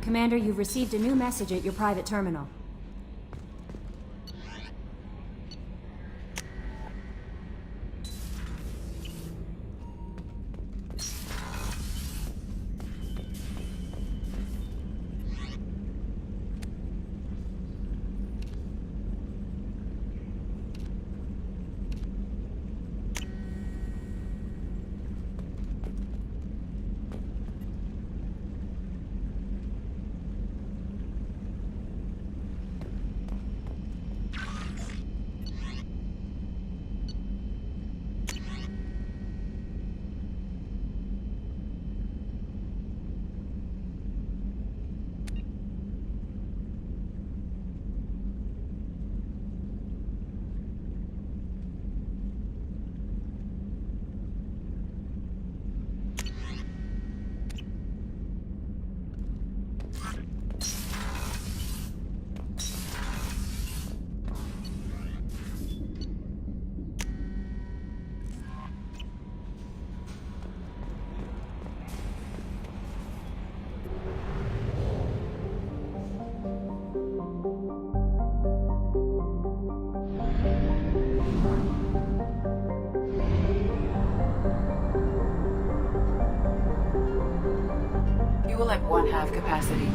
Commander, you've received a new message at your private terminal. Fuel at 1/2 capacity.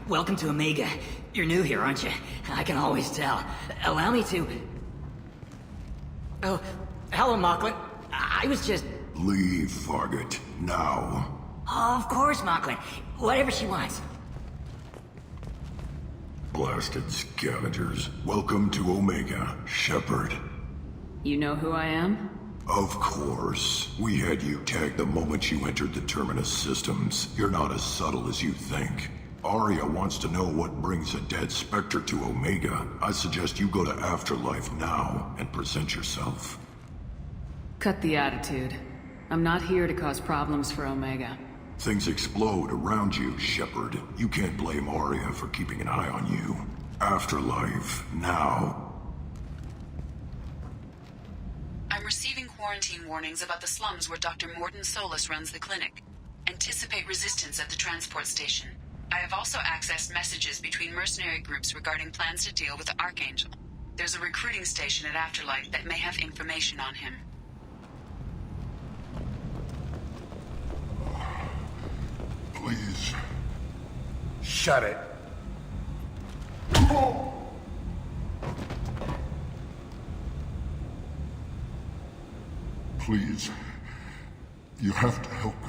Welcome to Omega. You're new here, aren't you? I can always tell. Allow me to... Oh, hello, Mocklin. I was just... Leave, Fargate. Now. Oh, of course, Mocklin. Whatever she wants. Blasted scavengers. Welcome to Omega, Shepard. You know who I am? Of course. We had you tagged the moment you entered the Terminus systems. You're not as subtle as you think. Aria wants to know what brings a dead Spectre to Omega. I suggest you go to Afterlife now and present yourself. Cut the attitude. I'm not here to cause problems for Omega. Things explode around you, Shepard. You can't blame Aria for keeping an eye on you. Afterlife, now. I'm receiving quarantine warnings about the slums where Dr. Mordin Solus runs the clinic. Anticipate resistance at the transport station. I have also accessed messages between mercenary groups regarding plans to deal with the Archangel. There's a recruiting station at Afterlife that may have information on him. Please. Shut it. Please. You have to help me.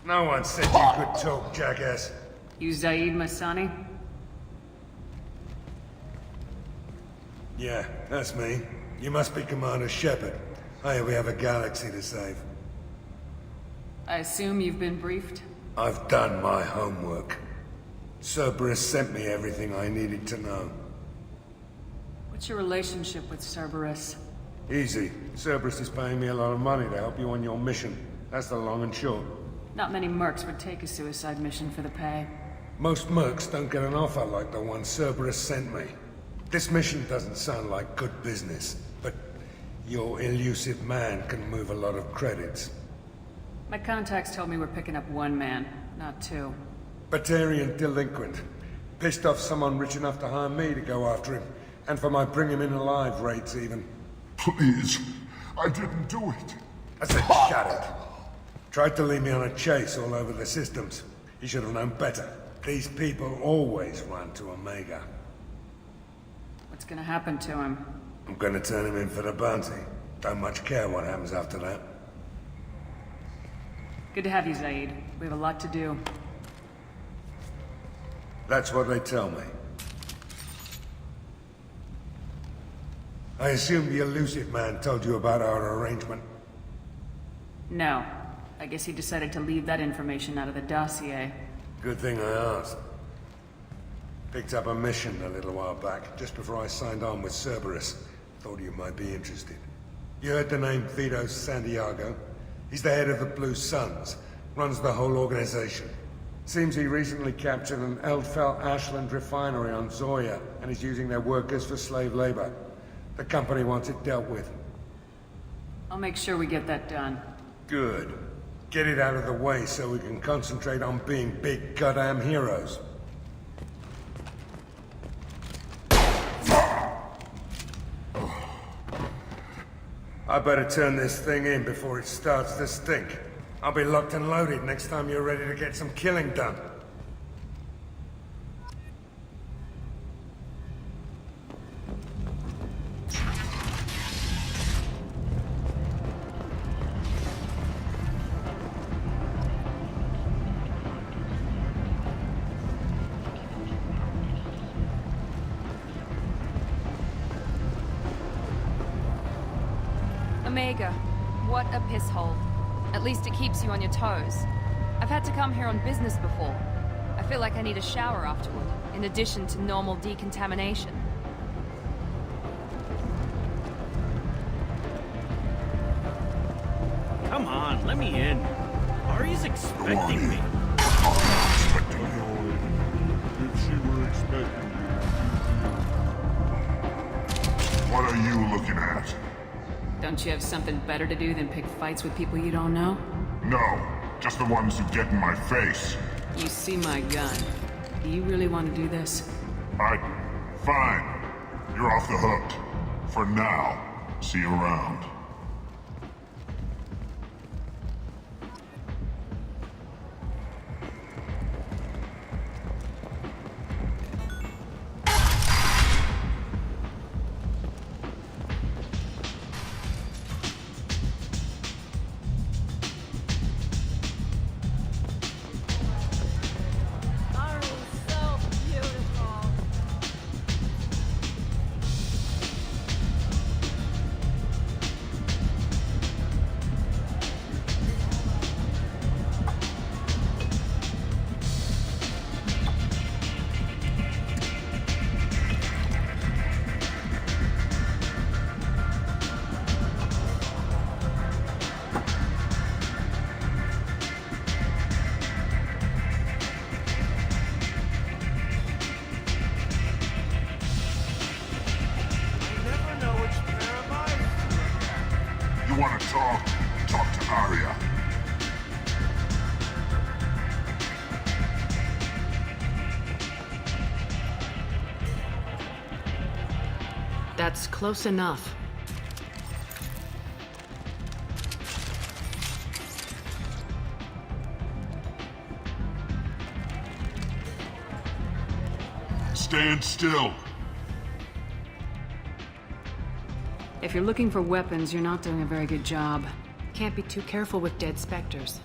No one said you could talk, jackass. You Zaid Masani? Yeah, that's me. You must be Commander Shepard. Hey, we have a galaxy to save. I assume you've been briefed? I've done my homework. Cerberus sent me everything I needed to know. What's your relationship with Cerberus? Easy. Cerberus is paying me a lot of money to help you on your mission. That's the long and short. Not many mercs would take a suicide mission for the pay. Most mercs don't get an offer like the one Cerberus sent me. This mission doesn't sound like good business, but your elusive man can move a lot of credits. My contacts told me we're picking up one man, not two. Batarian delinquent. Pissed off someone rich enough to hire me to go after him. And for my bring him in alive rates even. Please, I didn't do it. I said shut it. Tried to lead me on a chase all over the systems. He should have known better. These people always run to Omega. What's gonna happen to him? I'm gonna turn him in for the bounty. Don't much care what happens after that. Good to have you, Zaid. We have a lot to do. That's what they tell me. I assume the elusive man told you about our arrangement. No. I guess he decided to leave that information out of the dossier. Good thing I asked. Picked up a mission a little while back, just before I signed on with Cerberus. Thought you might be interested. You heard the name Vito Santiago? He's the head of the Blue Suns, runs the whole organization. Seems he recently captured an Eldfell Ashland refinery on Zoya, and is using their workers for slave labor. The company wants it dealt with. I'll make sure we get that done. Good. Get it out of the way so we can concentrate on being big goddamn heroes. I better turn this thing in before it starts to stink. I'll be locked and loaded next time you're ready to get some killing done. Omega, what a piss hole. At least it keeps you on your toes. I've had to come here on business before. I feel like I need a shower afterward, in addition to normal decontamination. Come on, let me in. Aria's expecting me. Expecting you. If she were expecting you. What are you looking at? Don't you have something better to do than pick fights with people you don't know? No, just the ones who get in my face. You see my gun. Do you really want to do this? Fine. You're off the hook. For now. See you around. You want to talk? Talk to Aria. That's close enough. Stand still. If you're looking for weapons, you're not doing a very good job. Can't be too careful with dead specters.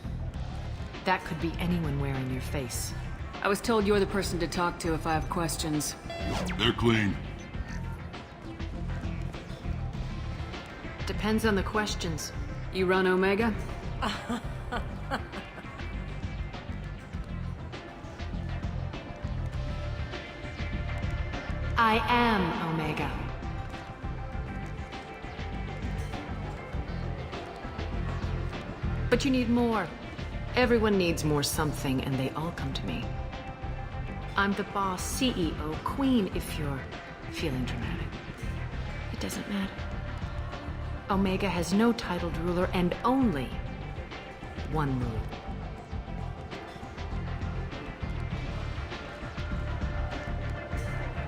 That could be anyone wearing your face. I was told you're the person to talk to if I have questions. They're clean. Depends on the questions. You run Omega? I am Omega. But you need more. Everyone needs more something, and they all come to me. I'm the boss, CEO, queen, if you're feeling dramatic. It doesn't matter. Omega has no titled ruler and only one rule.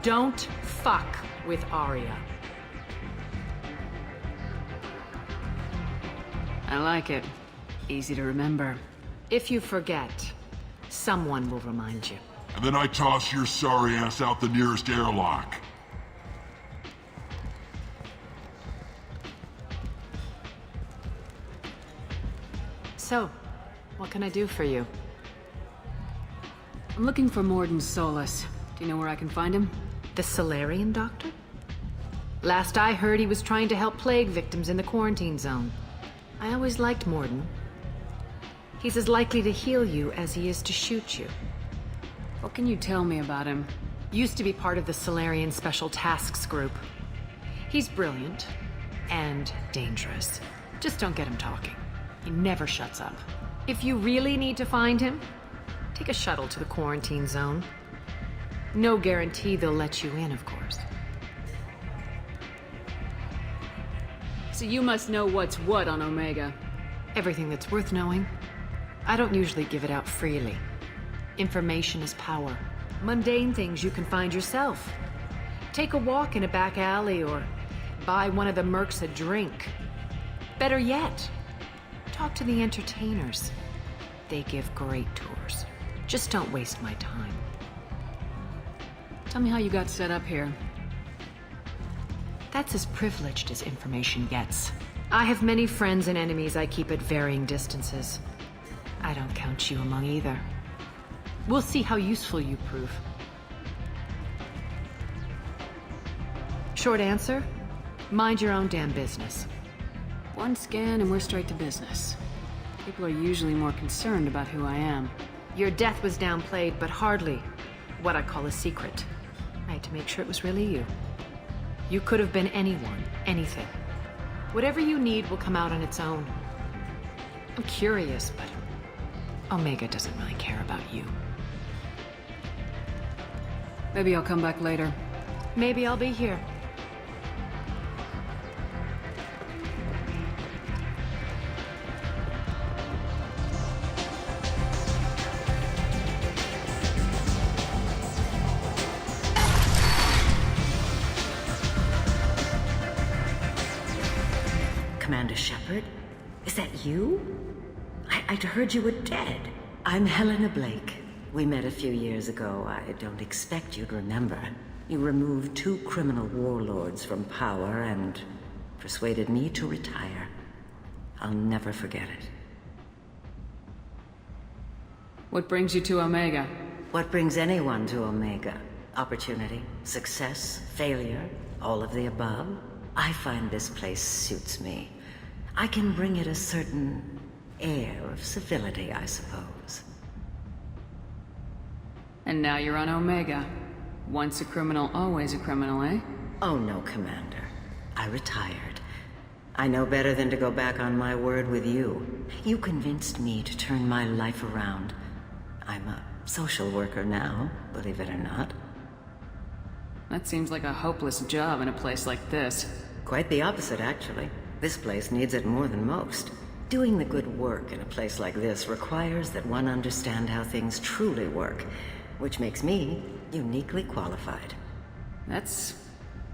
Don't fuck with Aria. I like it. Easy to remember. If you forget, someone will remind you. And then I toss your sorry ass out the nearest airlock. So, what can I do for you? I'm looking for Morden Solus. Do you know where I can find him? The Solarian doctor? Last I heard, he was trying to help plague victims in the quarantine zone. I always liked Morden. He's as likely to heal you as he is to shoot you. What can you tell me about him? Used to be part of the Solarian Special Tasks Group. He's brilliant and dangerous. Just don't get him talking. He never shuts up. If you really need to find him, take a shuttle to the quarantine zone. No guarantee they'll let you in, of course. So you must know what's what on Omega. Everything that's worth knowing. I don't usually give it out freely. Information is power. Mundane things you can find yourself. Take a walk in a back alley or buy one of the mercs a drink. Better yet, talk to the entertainers. They give great tours. Just don't waste my time. Tell me how you got set up here. That's as privileged as information gets. I have many friends and enemies I keep at varying distances. I don't count you among either. We'll see how useful you prove. Short answer, mind your own damn business. One scan and we're straight to business. People are usually more concerned about who I am. Your death was downplayed, but hardly what I call a secret. I had to make sure it was really you. You could have been anyone, anything. Whatever you need will come out on its own. I'm curious, but Omega doesn't really care about you. Maybe I'll come back later. Maybe I'll be here. Commander Shepard? Is that you? I'd heard you were dead. I'm Helena Blake. We met a few years ago. I don't expect you'd remember. You removed 2 criminal warlords from power and persuaded me to retire. I'll never forget it. What brings you to Omega? What brings anyone to Omega? Opportunity, success, failure, all of the above? I find this place suits me. I can bring it a certain air of civility, I suppose. And now you're on Omega. Once a criminal, always a criminal, eh? Oh no, Commander. I retired. I know better than to go back on my word with you. You convinced me to turn my life around. I'm a social worker now, believe it or not. That seems like a hopeless job in a place like this. Quite the opposite, actually. This place needs it more than most. Doing the good work in a place like this requires that one understand how things truly work, which makes me uniquely qualified. That's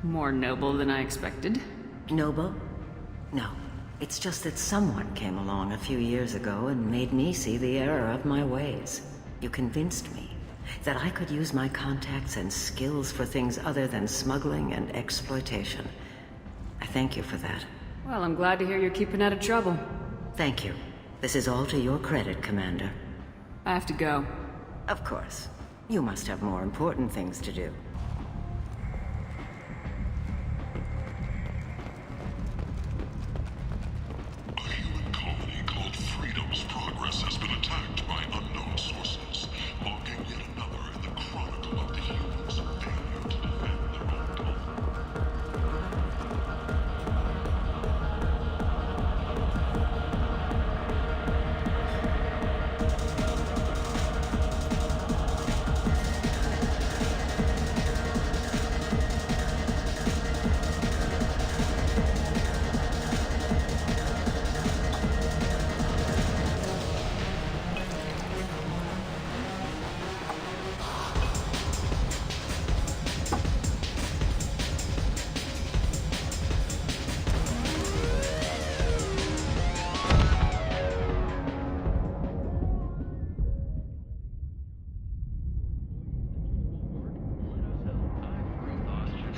more noble than I expected. Noble? No. It's just that someone came along a few years ago and made me see the error of my ways. You convinced me that I could use my contacts and skills for things other than smuggling and exploitation. I thank you for that. Well, I'm glad to hear you're keeping out of trouble. Thank you. This is all to your credit, Commander. I have to go. Of course. You must have more important things to do.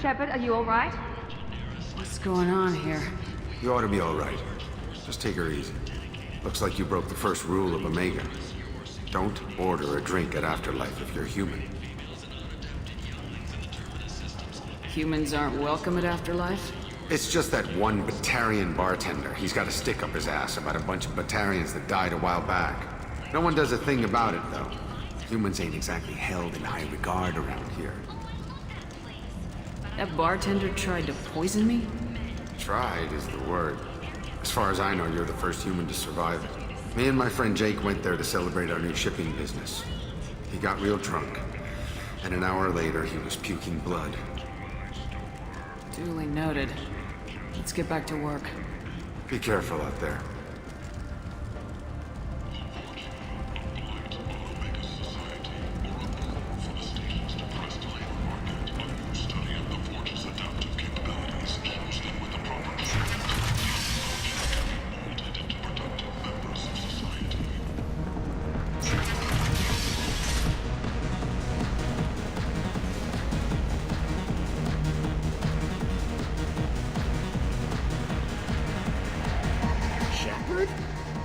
Shepard, are you alright? What's going on here? You ought to be all right. Just take her easy. Looks like you broke the first rule of Omega. Don't order a drink at Afterlife if you're human. Humans aren't welcome at Afterlife? It's just that one Batarian bartender. He's got a stick up his ass about a bunch of Batarians that died a while back. No one does a thing about it, though. Humans ain't exactly held in high regard around here. That bartender tried to poison me? Tried is the word. As far as I know, you're the first human to survive it. Me and my friend Jake went there to celebrate our new shipping business. He got real drunk, and an hour later he was puking blood. Duly noted. Let's get back to work. Be careful out there.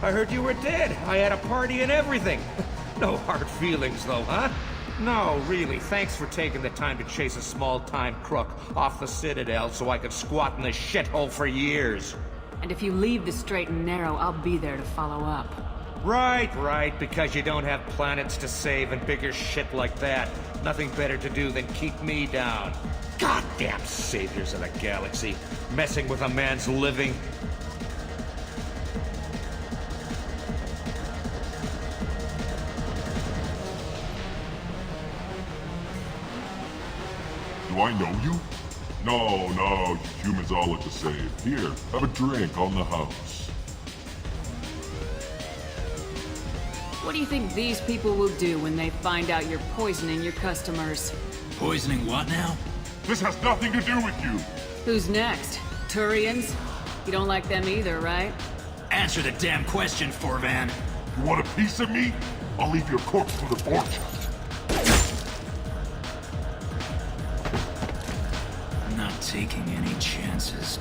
I heard you were dead. I had a party and everything. No hard feelings, though, huh? No, really, thanks for taking the time to chase a small-time crook off the Citadel so I could squat in this shithole for years. And if you leave the straight and narrow, I'll be there to follow up. Right, because you don't have planets to save and bigger shit like that. Nothing better to do than keep me down. Goddamn saviors of the galaxy, messing with a man's living. Do I know you? No, you humans all look the same. Here, have a drink on the house. What do you think these people will do when they find out you're poisoning your customers? Poisoning what now? This has nothing to do with you! Who's next? Turians? You don't like them either, right? Answer the damn question, Forvan. You want a piece of me? I'll leave your corpse for the Vorcha. I'm not taking any chances.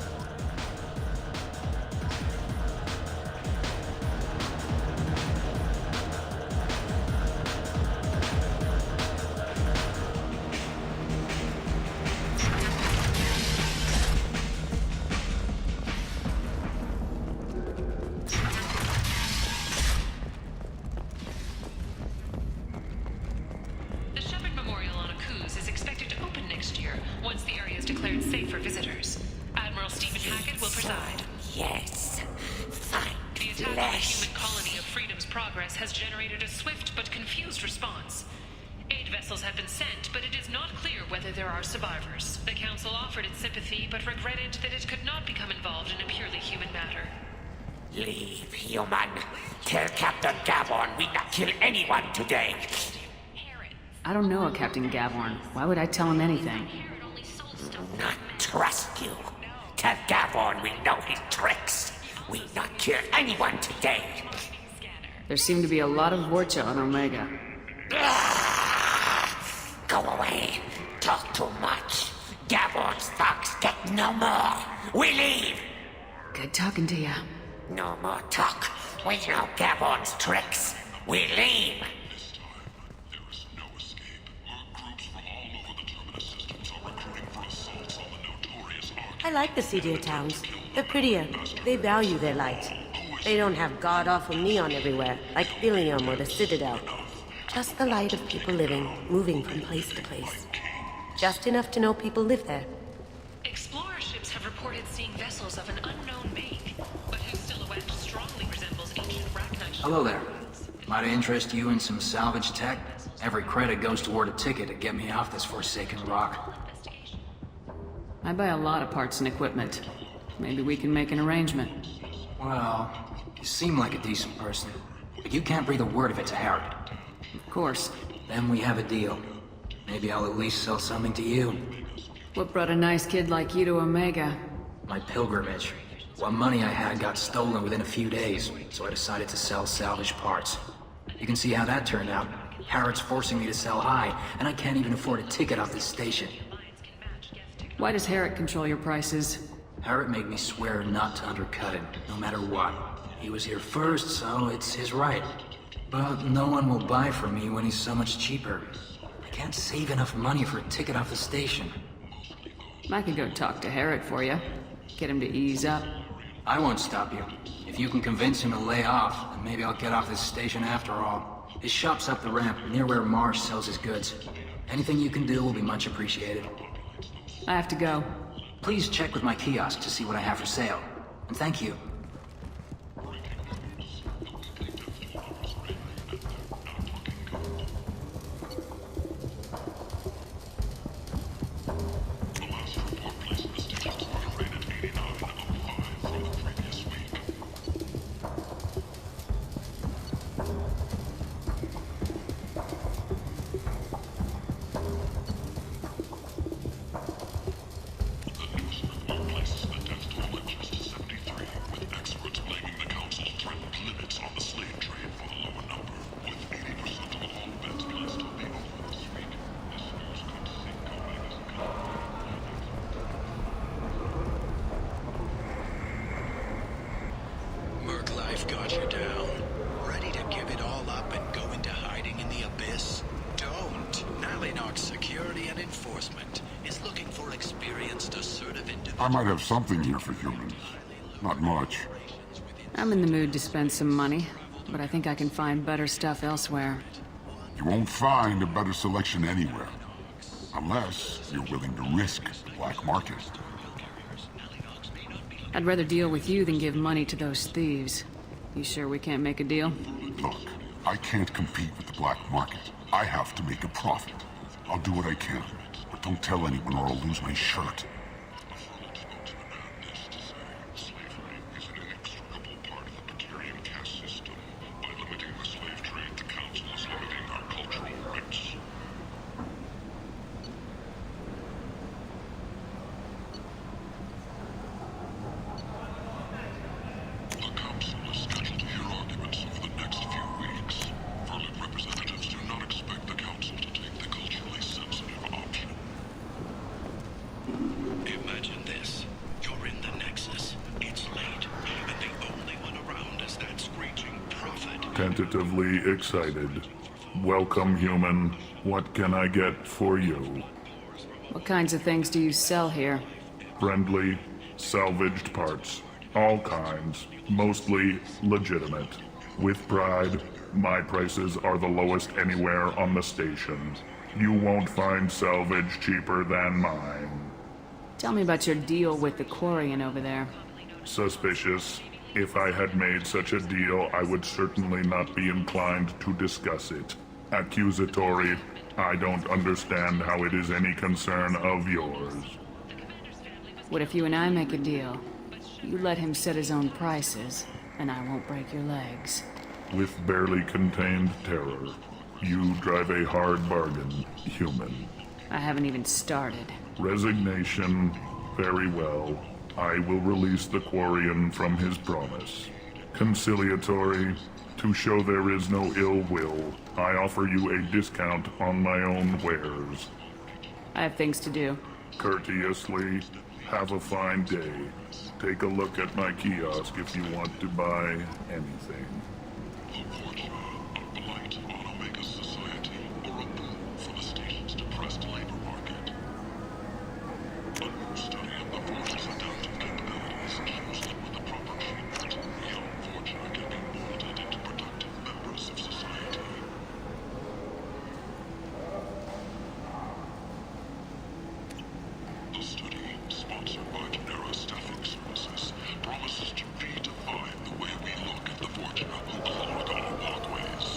Has generated a swift but confused response. 8 vessels have been sent, but it is not clear whether there are survivors. The Council offered its sympathy, but regretted that it could not become involved in a purely human matter. Leave, human. Tell Captain Gavorn we not kill anyone today. I don't know a Captain Gavorn. Why would I tell him anything? Not trust you. Tell Gavorn we know his tricks. We not kill anyone today. There seem to be a lot of Vorcha on Omega. Go away. Talk too much. Gavorn's thugs get no more. We leave. Good talking to you. No more talk. We know Gavorn's tricks. We leave. This time, there is no escape. Groups from all over the Terminus systems are recruiting for assaults on the notorious Archangel. I like the seedier towns. They're prettier. They value their light. They don't have god-awful neon everywhere, like Ilium or the Citadel. Just the light of people living, moving from place to place. Just enough to know people live there. Explorer ships have reported seeing vessels of an unknown make, but whose silhouette strongly resembles ancient Rachni. Hello there. Might I interest you in some salvage tech? Every credit goes toward a ticket to get me off this forsaken rock. I buy a lot of parts and equipment. Maybe we can make an arrangement. Well, you seem like a decent person, but you can't breathe a word of it to Harry. Of course. Then we have a deal. Maybe I'll at least sell something to you. What brought a nice kid like you to Omega? My pilgrimage. What money I had got stolen within a few days, so I decided to sell salvage parts. You can see how that turned out. Harrod's forcing me to sell high, and I can't even afford a ticket off this station. Why does Herrick control your prices? Harriet made me swear not to undercut him, no matter what. He was here first, so it's his right. But no one will buy from me when he's so much cheaper. I can't save enough money for a ticket off the station. I could go talk to Herrick for you. Get him to ease up. I won't stop you. If you can convince him to lay off, then maybe I'll get off this station after all. His shop's up the ramp, near where Marsh sells his goods. Anything you can do will be much appreciated. I have to go. Please check with my kiosk to see what I have for sale. And thank you. Got you down. Ready to give it all up and go into hiding in the abyss? Don't. Nalinox Security and Enforcement is looking for experienced, assertive individuals. I might have something here for humans. Not much. I'm in the mood to spend some money, but I think I can find better stuff elsewhere. You won't find a better selection anywhere. Unless you're willing to risk the black market. I'd rather deal with you than give money to those thieves. You sure we can't make a deal? Look, I can't compete with the black market. I have to make a profit. I'll do what I can, but don't tell anyone or I'll lose my shirt. Tentatively excited. Welcome, human. What can I get for you? What kinds of things do you sell here? Friendly, salvaged parts. All kinds. Mostly legitimate. With pride, my prices are the lowest anywhere on the station. You won't find salvage cheaper than mine. Tell me about your deal with the Quarian over there. Suspicious. If I had made such a deal, I would certainly not be inclined to discuss it. Accusatory. I don't understand how it is any concern of yours. What if you and I make a deal? You let him set his own prices, and I won't break your legs. With barely contained terror, you drive a hard bargain, human. I haven't even started. Resignation. Very well. I will release the Quarian from his promise. Conciliatory. To show there is no ill will, I offer you a discount on my own wares. I have things to do. Courteously. Have a fine day. Take a look at my kiosk if you want to buy anything. The Vorcha are blight on Omega's society, or a boon for the station's depressed labor market. A new study of the Vorcha's adaptive capabilities shows that with the proper treatment, young Vorcha can be molded into productive members of society. The study, sponsored by Genera Staffing Services, promises to redefine the way we look at the Vorcha who clog our walkways.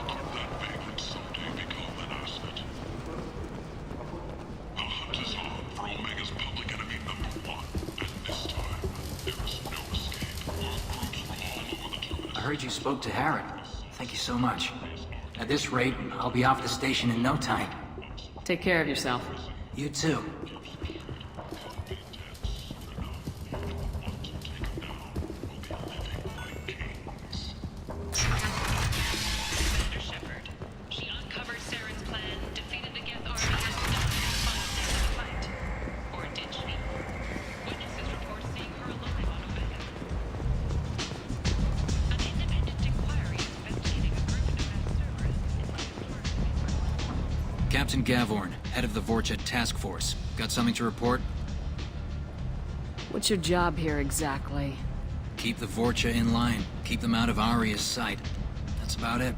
Could that vagrant someday become an asset? The hunt is on for Omega's public enemy #1, and this time, there is no escape. Work groups from all over the terminus. I heard you spoke to Harriet. Thank you so much. At this rate, I'll be off the station in no time. Take care of yourself. You too. She uncovered Saren's plan, defeated the Geth army, and did not have to fight Saren to fight. Or did Captain Gavorn, head of the Vorcha task force. Got something to report? What's your job here exactly? Keep the Vorcha in line. Keep them out of Aria's sight. That's about it.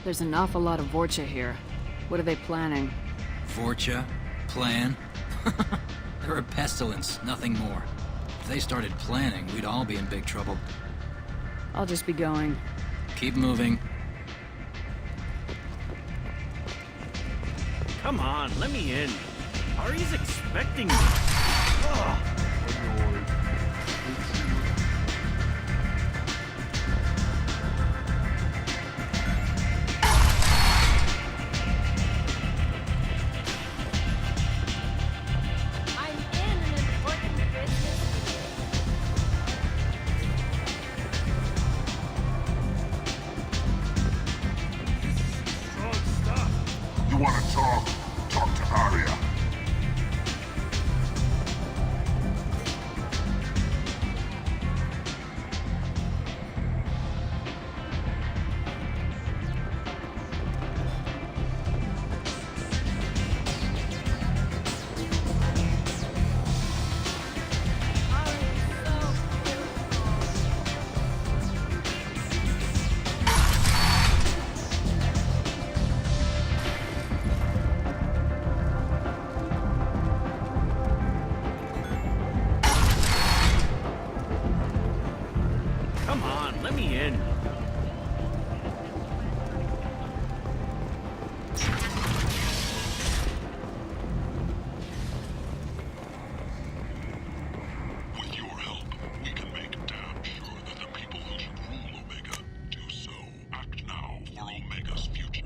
There's an awful lot of Vorcha here. What are they planning? Vorcha? Plan? They're a pestilence, nothing more. If they started planning, we'd all be in big trouble. I'll just be going. Keep moving. Come on, let me in. Aria's expecting me. Ugh. You want to talk? Talk to Aria. Come on, let me in. With your help, we can make damn sure that the people who should rule Omega do so. Act now for Omega's future.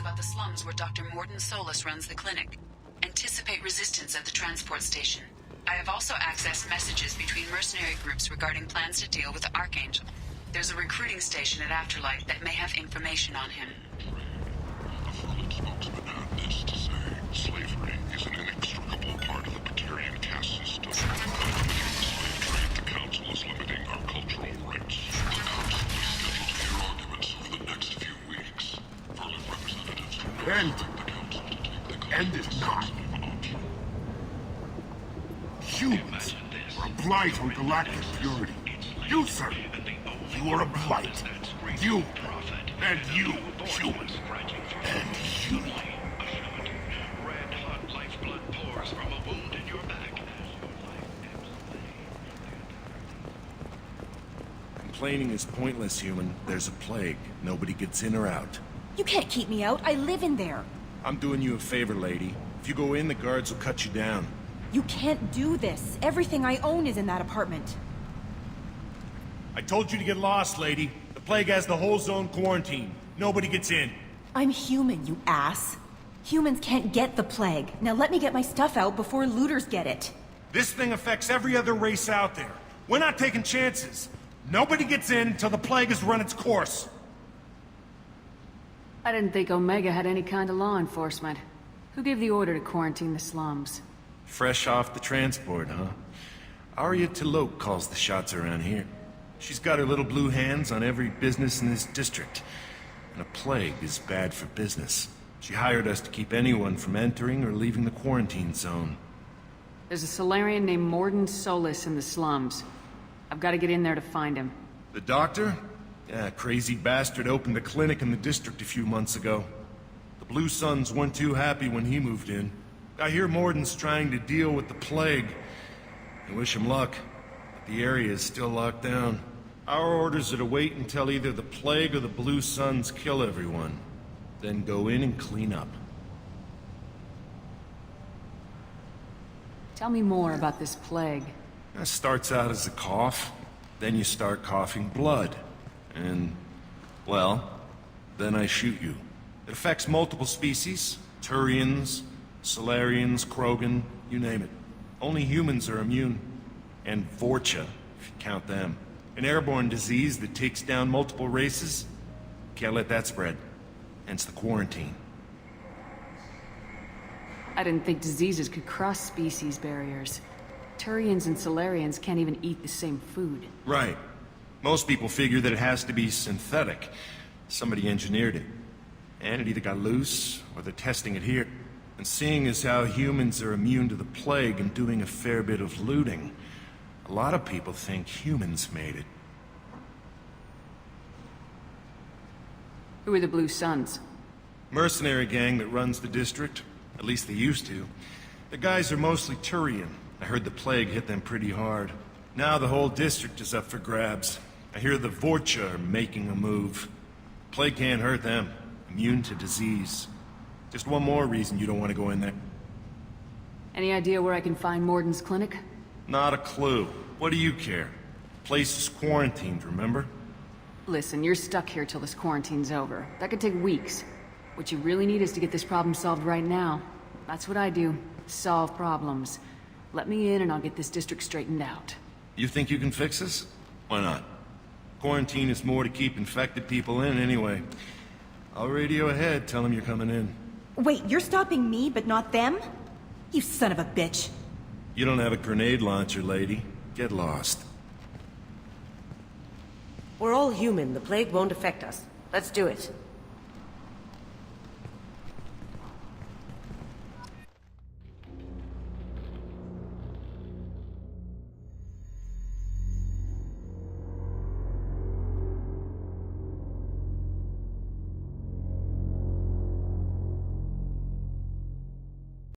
About the slums where Dr. Morden Solus runs the clinic. Anticipate resistance at the transport station. I have also accessed messages between mercenary groups regarding plans to deal with the Archangel. There's a recruiting station at Afterlife that may have information on him. The Ferlin spokesman had this to say. Slavery is an inextricable part of the Quarian caste system. By limiting the slave trade, the Council is limiting our cultural rights. End is nigh. Humans are a blight on galactic purity. You, sir, you are a blight. You, and you, human. And you. Red-hot lifeblood pours from a wound in your back. Complaining is pointless, human. There's a plague. Nobody gets in or out. You can't keep me out. I live in there. I'm doing you a favor, lady. If you go in, the guards will cut you down. You can't do this. Everything I own is in that apartment. I told you to get lost, lady. The plague has the whole zone quarantined. Nobody gets in. I'm human, you ass. Humans can't get the plague. Now let me get my stuff out before looters get it. This thing affects every other race out there. We're not taking chances. Nobody gets in until the plague has run its course. I didn't think Omega had any kind of law enforcement. Who gave the order to quarantine the slums? Fresh off the transport, huh? Aria calls the shots around here. She's got her little blue hands on every business in this district. And a plague is bad for business. She hired us to keep anyone from entering or leaving the quarantine zone. There's a Solarian named Morden Solis in the slums. I've got to get in there to find him. The doctor? Yeah, crazy bastard opened a clinic in the district a few months ago. The Blue Suns weren't too happy when he moved in. I hear Morden's trying to deal with the plague. I wish him luck, but the area is still locked down. Our orders are to wait until either the plague or the Blue Suns kill everyone. Then go in and clean up. Tell me more about this plague. It starts out as a cough, then you start coughing blood. And, well, then I shoot you. It affects multiple species. Turians, Solarians, Krogan, you name it. Only humans are immune. And Vorcha, if you count them. An airborne disease that takes down multiple races. Can't let that spread. Hence the quarantine. I didn't think diseases could cross species barriers. Turians and Solarians can't even eat the same food. Right. Most people figure that it has to be synthetic. Somebody engineered it. And it either got loose, or they're testing it here. And seeing as how humans are immune to the plague and doing a fair bit of looting, a lot of people think humans made it. Who are the Blue Suns? Mercenary gang that runs the district. At least they used to. The guys are mostly Turian. I heard the plague hit them pretty hard. Now the whole district is up for grabs. I hear the Vorcha are making a move. Plague can't hurt them. Immune to disease. Just one more reason you don't want to go in there. Any idea where I can find Morden's clinic? Not a clue. What do you care? Place is quarantined, remember? Listen, you're stuck here till this quarantine's over. That could take weeks. What you really need is to get this problem solved right now. That's what I do. Solve problems. Let me in and I'll get this district straightened out. You think you can fix this? Why not? Quarantine is more to keep infected people in anyway. I'll radio ahead, tell them you're coming in. Wait, you're stopping me, but not them? You son of a bitch. You don't have a grenade launcher, lady. Get lost. We're all human. The plague won't affect us. Let's do it.